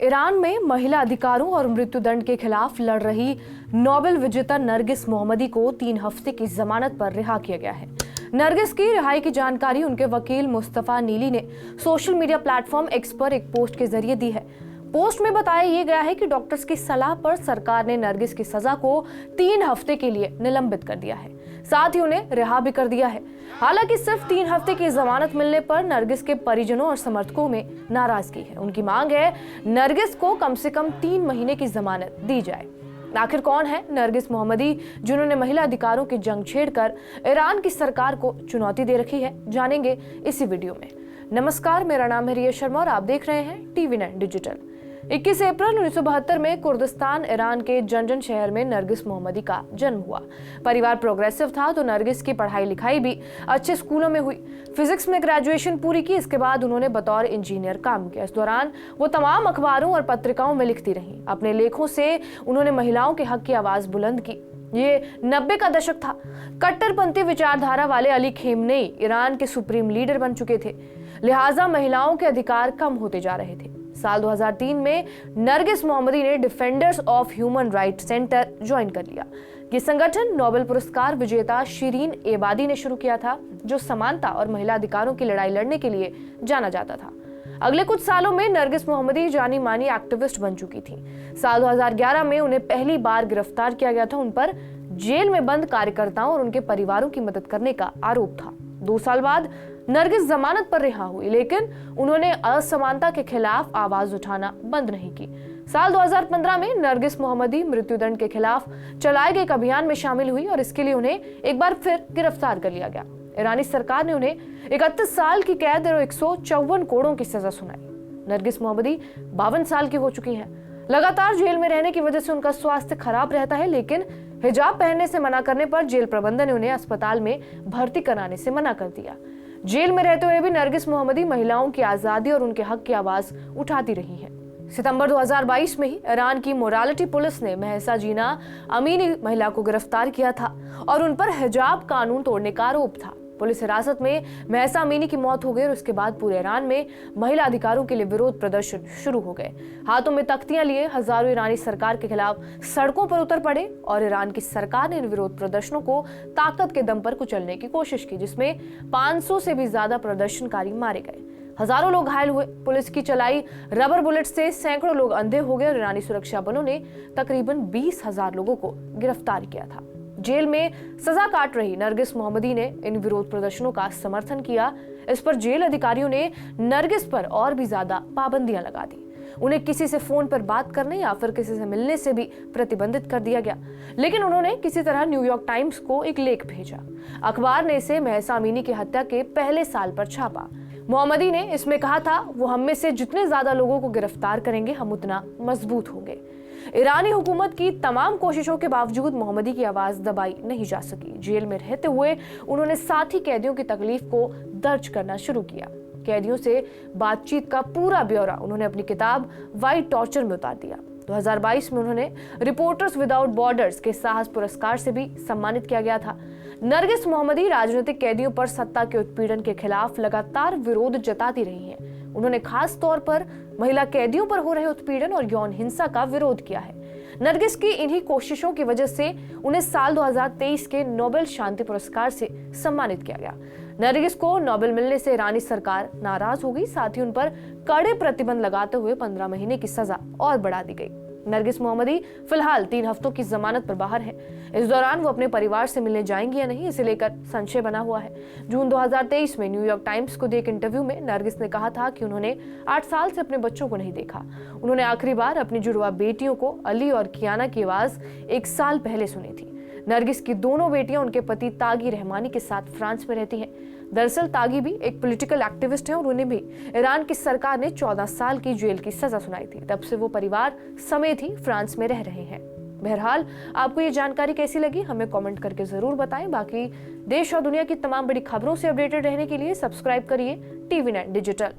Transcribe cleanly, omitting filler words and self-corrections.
Iran में महिला अधिकारों और मृत्युदंड के खिलाफ लड़ रही नोबेल विजेता नरगिस मोहम्मदी को 3 हफ्ते की जमानत पर रिहा किया गया है। नरगिस की रिहाई की जानकारी उनके वकील मुस्तफा नीली ने सोशल मीडिया प्लेटफॉर्म एक्स पर एक पोस्ट के जरिए दी है। पोस्ट में बताया यह गया है कि डॉक्टर्स की सलाह पर सरकार ने नरगिस की सजा को 3 हफ्ते के लिए निलंबित कर दिया है, साथ ही उन्हें रिहा भी कर दिया है। हालांकि सिर्फ 3 हफ्ते की जमानत मिलने पर नरगिस के परिजनों और समर्थकों में नाराजगी है। उनकी मांग है नरगिस को कम से कम 3 महीने की जमानत दी जाए। आखिर कौन है नरगिस मोहम्मदी, जिन्होंने महिला अधिकारों की जंग छेड़कर ईरान की सरकार को चुनौती दे रखी है? जानेंगे इसी वीडियो में। नमस्कार, मेरा नाम है रिया शर्मा और आप देख रहे हैं TV9 डिजिटल। 21 अप्रैल 1972 में कुर्दिस्तान ईरान के जंजन शहर में नरगिस मोहम्मदी का जन्म हुआ। परिवार प्रोग्रेसिव था तो नरगिस की पढ़ाई लिखाई भी अच्छे स्कूलों में हुई। फिजिक्स में ग्रेजुएशन पूरी की, इसके बाद उन्होंने बतौर इंजीनियर काम किया। इस दौरान वो तमाम अखबारों और पत्रिकाओं में लिखती रहीं। अपने लेखों से उन्होंने महिलाओं के हक की आवाज बुलंद की। ये 90 का दशक था। कट्टरपंथी विचारधारा वाले अली खेमनेई ईरान के सुप्रीम लीडर बन चुके थे, लिहाजा महिलाओं के अधिकार कम होते जा रहे थे। साल 2003 में नरगिस मोहम्मदी ने defenders of human right centre join कर लिया। ये संगठन नोबेल पुरस्कार विजेता शिरीन एबादी ने शुरू किया था, जो समानता और महिला अधिकारों की लड़ाई लड़ने के लिए जाना जाता था। अगले कुछ सालों में नरगिस मोहम्मदी जानी मानी एक्टिविस्ट बन चुकी थी। साल 2011 में उन्हें पहली बार गिरफ्तार किया गया था। उन पर जेल में बंद कार्यकर्ताओं और उनके परिवारों की मदद करने का आरोप था। 2 साल बाद नरगिस जमानत पर रिहा हुई, लेकिन उन्होंने असमानता के खिलाफ आवाज उठाना बंद नहीं की। साल 2015 में नरगिस मोहम्मदी मृत्युदंड के खिलाफ चलाए गए एक अभियान में शामिल हुई और इसके लिए उन्हें एक बार फिर गिरफ्तार कर लिया गया। ईरानी सरकार ने उन्हें 31 साल की कैद और 154 कोड़ों की सजा सुनाई। नरगिस मोहम्मदी 52 साल की हो चुकी हैं। लगातार जेल में रहने की वजह से उनका स्वास्थ्य खराब रहता है, लेकिन हिजाब पहनने से मना करने पर जेल प्रबंधन ने उन्हें अस्पताल में भर्ती कराने से मना कर दिया। जेल में रहते हुए भी नरगिस मोहम्मदी महिलाओं की आजादी और उनके हक की आवाज उठाती रही हैं। सितंबर 2022 में ही ईरान की मोरालिटी पुलिस ने महसा जीना अमीनी महिला को गिरफ्तार किया था और उन पर हिजाब कानून तोड़ने का आरोप था। पुलिस हिरासत में महसा अमीनी की मौत हो गई और उसके बाद पूरे ईरान में महिला अधिकारों के लिए विरोध प्रदर्शन शुरू हो गए। हाथों में तख्तियां लिए हजारों ईरानी सरकार के खिलाफ सड़कों पर उतर पड़े और ईरान की सरकार ने इन विरोध प्रदर्शनों को ताकत के दम पर कुचलने की कोशिश की, जिसमें 500 से भी ज्यादा प्रदर्शनकारी मारे गए। हजारों लोग घायल हुए। पुलिस की चलाई रबर बुलेट से सैकड़ों लोग अंधे हो गए और ईरानी सुरक्षा बलों ने तकरीबन 20,000 लोगों को गिरफ्तार किया था। जेल में सजा काट रही नरगिस मोहम्मदी ने इन विरोध प्रदर्शनों का समर्थन किया। इस पर जेल अधिकारियों ने नरगिस पर और भी ज्यादा पाबंदियां लगा दी। उन्हें किसी से फोन पर बात करने या फिर किसी से मिलने से भी प्रतिबंधित कर दिया गया, लेकिन उन्होंने किसी तरह न्यूयॉर्क टाइम्स को एक लेख भेजा। अखबार ने इसे महसा अमीनी की हत्या के पहले साल पर छापा। मोहम्मदी ने इसमें कहा था, वो हम में से जितने ज्यादा लोगों को गिरफ्तार करेंगे, हम उतना मजबूत होंगे। ईरानी हुकूमत की तमाम कोशिशों के बावजूद मोहम्मदी की आवाज दबाई नहीं जा सकी। जेल में रहते हुए उन्होंने साथी कैदियों की तकलीफ को दर्ज करना शुरू किया। कैदियों से बातचीत का पूरा ब्यौरा उन्होंने अपनी किताब व्हाइट टॉर्चर में उतार दिया। 2022 में उन्होंने रिपोर्टर्स विदाउट बॉर्डर्स के साहस पुरस्कार से भी सम्मानित किया गया था। नरगिस मोहम्मदी राजनीतिक कैदियों पर सत्ता के उत्पीड़न के खिलाफ लगातार विरोध जताती रही हैं। उन्होंने खास तौर पर महिला कैदियों पर हो रहे उत्पीड़न और यौन हिंसा का विरोध किया है। नरगिस की इन्हीं कोशिशों की वजह से उन्हें साल 2023 के नोबेल शांति पुरस्कार से सम्मानित किया गया। नरगिस को नोबेल मिलने से ईरानी सरकार नाराज हो गई, साथ ही उन पर कड़े प्रतिबंध लगाते हुए 15 महीने की सजा और बढ़ा दी गई। नरगिस मोहम्मदी फिलहाल 3 हफ्तों की जमानत पर बाहर है। इस दौरान वो अपने परिवार से मिलने जाएंगी या नहीं, इसे लेकर संशय बना हुआ है। जून 2023 में न्यूयॉर्क टाइम्स को दिए एक इंटरव्यू में नरगिस ने कहा था कि उन्होंने 8 साल से अपने बच्चों को नहीं देखा। उन्होंने आखिरी बार अपनी जुड़वा बेटियों को अली और कियाना की आवाज 1 साल पहले सुनी थी। नरगिस की दोनों बेटियां उनके पति तागी रहमानी के साथ फ्रांस में रहती हैं। दरअसल तागी भी एक पॉलिटिकल एक्टिविस्ट हैं और उन्हें भी ईरान की सरकार ने 14 साल की जेल की सजा सुनाई थी। तब से वो परिवार समेत ही फ्रांस में रह रहे हैं। बहरहाल, आपको ये जानकारी कैसी लगी हमें कमेंट करके जरूर बताएं। बाकी देश और दुनिया की तमाम बड़ी खबरों से अपडेटेड रहने के लिए सब्सक्राइब करिए TV9 डिजिटल।